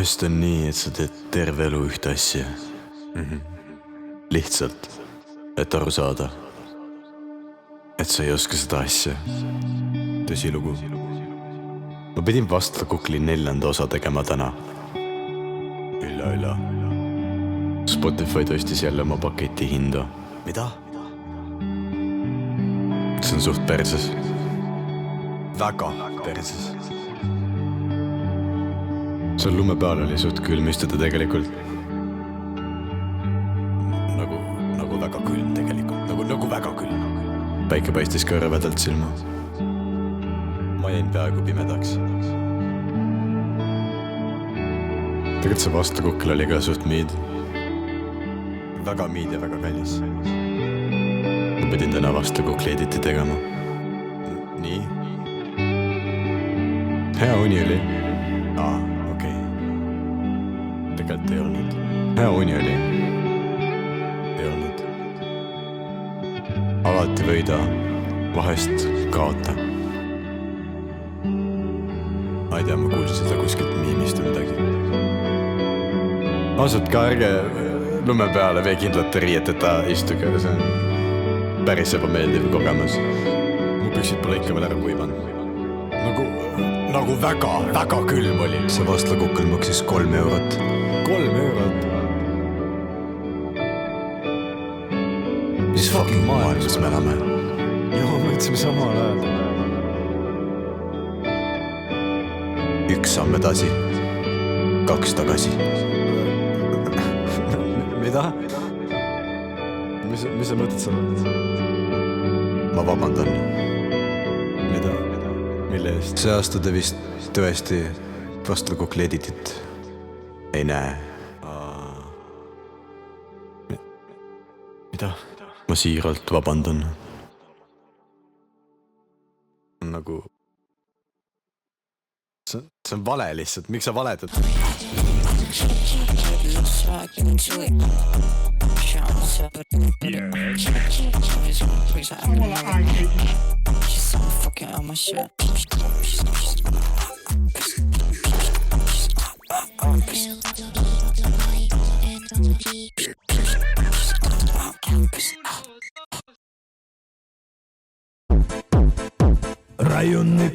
Vahest on nii, et sa teed terve elu ühte asja. Lihtsalt, et aru saada, et sa ei oska seda asja. Tõsilugu. Ma pidin Vastla Kukli 4. osa tegema täna. Ülla. Spotify tõstis jälle oma paketi hinda. Mida? See on suht perses. Väga perses. Seal lume peal oli suht külm istuda tegelikult. Nagu väga külm tegelikult. Nagu väga külm. Päike paistis ka rõvedalt silma. Ma jäin peaaegu pimedaks. Tegelikult see Vastla Kukl oli ka suht miid. Väga miid ja väga kallis. Ma pidin täna Vastla Kukli editi tegema. Nii? Hea uni oli. Okei. Tegelikult ei olnud. Hea uni oli. Ei olnud. Alati võida, vahest kaota. Ma ei tea, ma kuulsin seda kuskilt miimist või midagi. Ausalt ka ärge lume peale veekindlate riieteta istuge, see on päris ebameeldiv kogemus. Mu püksid pole ikka veel ära kuivanud. Nagu väga külm oli. See Vastla Kukl maksis 3 eurot. 3 eurot? Mis fucking maailmas me elame? Joo, me ütlesime samal ajal. 1 samm edasi, 2 tagasi. Mida? Mis sa mõtled sa? Ma vabandan. Mida? Mille eest? See aasta te vist tõesti Vastla Kukli editit ei näe. Mida? Ma siiralt vabandan. Nagu... See on vale lihtsalt, miks sa valetad? Районный